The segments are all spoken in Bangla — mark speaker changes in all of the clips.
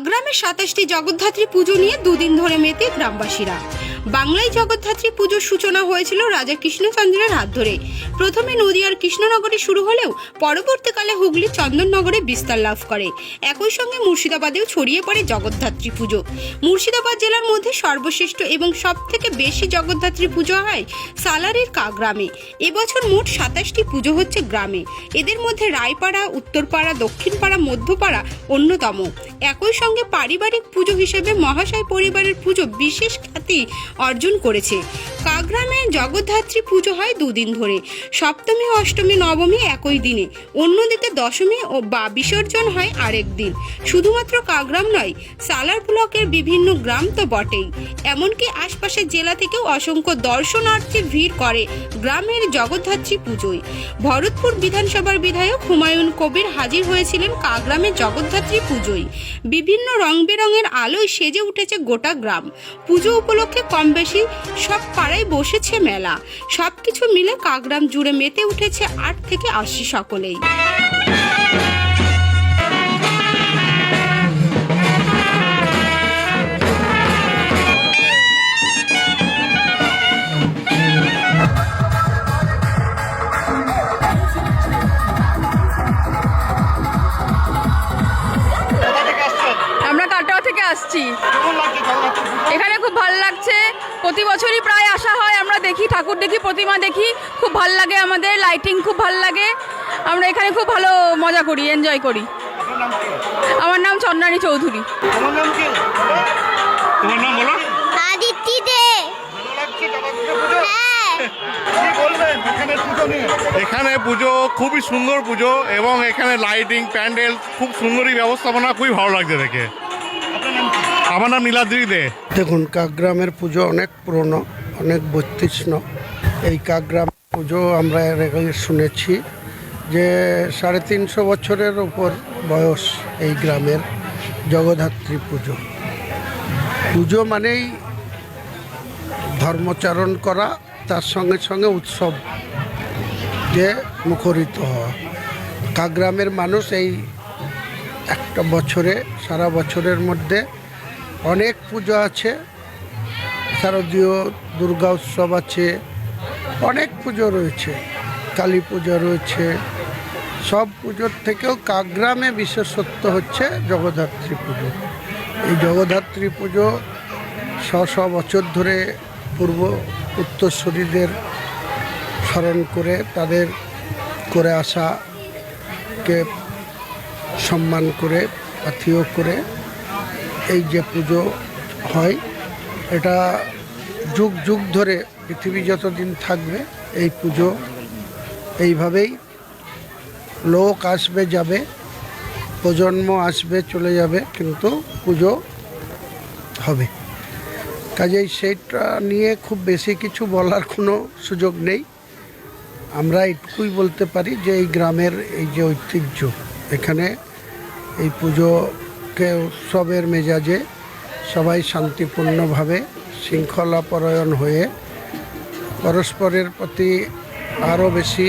Speaker 1: কাগ্রামে ২৭টি জগদ্ধাত্রী পুজো নিয়ে দুদিন ধরে মেতে গ্রামবাসীরা। বাংলায় জগদ্ধাত্রী পুজোর সূচনা হয়েছিল রাজা কৃষ্ণচন্দ্রের হাত ধরে। প্রথমে নদিয়ার কৃষ্ণনগরে শুরু হলেও পরবর্তীকালে হুগলি চন্দননগরে বিস্তার লাভ করে। একই সঙ্গে মুর্শিদাবাদেও ছড়িয়ে পড়ে জগদ্ধাত্রী পুজো। মুর্শিদাবাদ জেলার মধ্যে সর্বশ্রেষ্ঠ এবং সবথেকে বেশি জগদ্ধাত্রী পুজো হয় সালারের কাগ্রামে। এবছর মোট ২৭টি পুজো হচ্ছে গ্রামে। এদের মধ্যে রায়পাড়া, উত্তরপাড়া, দক্ষিণপাড়া, মধ্যপাড়া অন্যতম। একই সঙ্গে পারিবারিক পুজো হিসেবে মহাশয় পরিবারের পুজো বিশেষ খ্যাতি অর্জন করেছে। কাগ্রামে জগদ্ধাত্রী পুজো হয় দুদিন ধরে। সপ্তমী, অষ্টমী, নবমী একই দিনে, অন্যদিকে দশমী ও বা বিসর্জন হয় আরেক দিন। শুধুমাত্র কাগ্রাম নয়, সালার ব্লকের বিভিন্ন গ্রাম তো বটেই, এমনকি আশপাশের জেলা থেকেও অসংখ্য দর্শনার্থী ভিড় করে গ্রামের জগদ্ধাত্রী পুজোয়। ভরতপুর বিধানসভার বিধায়ক হুমায়ুন কবির হাজির হয়েছিলেন কাগ্রামের জগদ্ধাত্রী পুজোয়। বিভিন্ন রং বেরঙের আলোয় সেজে উঠেছে গোটা গ্রাম। পুজো উপলক্ষে কম বেশি সব পাড়ায় বসেছে মেলা। সবকিছু মিলে কাগ্রাম জুড়ে মেতে উঠেছে ৮ থেকে ৮০ সকলেই।
Speaker 2: আমরা কাটোয়া থেকে আসছি। এখানে খুব ভালো লাগছে। প্রতি বছরই প্রায় আসা হয়, আমরা দেখি, ঠাকুর দেখি, প্রতিমা দেখি, খুব ভালো লাগে আমাদের। লাইটিং খুব ভালো লাগে। আমরা এখানে খুব ভালো মজা করি, এনজয় করি। আমার নাম চন্দ্রানী চৌধুরী।
Speaker 3: তোমার নাম বলো।
Speaker 4: আদিত্য দে।
Speaker 3: এখানে পুজো খুবই সুন্দর পুজো, এবং এখানে লাইটিং, প্যান্ডেল খুব সুন্দরই ব্যবস্থাপনা, খুবই ভালো লাগছে দেখে। আমার নাম নীলাদ্রি দে।
Speaker 5: দেখুন, কাগ্রামের পুজো অনেক পুরনো, অনেক বৈতীর্ণ। এই কাগ্রাম পুজো আমরা এর আগে শুনেছি যে ৩৫০ বছরের উপর বয়স এই গ্রামের জগদ্ধাত্রী পুজো। পুজো মানেই ধর্মচারণ করা, তার সঙ্গে সঙ্গে উৎসব যে মুখরিত হওয়া। কাগ্রামের মানুষ এই একটা বছরে, সারা বছরের মধ্যে অনেক পুজো আছে। শারদীয় দুর্গা উৎসব আছে, অনেক পুজো রয়েছে, কালী পুজো রয়েছে। সব পুজোর থেকেও কাগ্রামে বিশেষত্ব হচ্ছে জগদ্ধাত্রী পুজো। এই জগদ্ধাত্রী পুজো শ বছর ধরে পূর্ব উত্তরসূরিদের স্মরণ করে, তাদের করে আসাকে সম্মান করে, পাথেয় করে এই যে পুজো হয়, এটা যুগ যুগ ধরে, পৃথিবী যতদিন থাকবে এই পুজো এইভাবেই লোক আসবে যাবে, প্রজন্ম আসবে চলে যাবে, কিন্তু পুজো হবে। কাজেই সেইটা নিয়ে খুব বেশি কিছু বলার কোনো সুযোগ নেই। আমরা এটুকুই বলতে পারি যে এই গ্রামের এই যে ঐতিহ্য, এখানে এই পুজোকে উৎসবের মেজাজে সবাই শান্তিপূর্ণভাবে, শৃঙ্খলাপরায়ণ হয়ে, পরস্পরের প্রতি আরও বেশি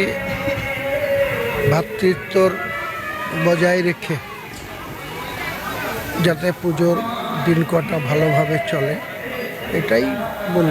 Speaker 5: ভ্রাতৃত্বর বজায় রেখে যাতে পুজোর দিন কটা ভালোভাবে চলে, এটাই বলব।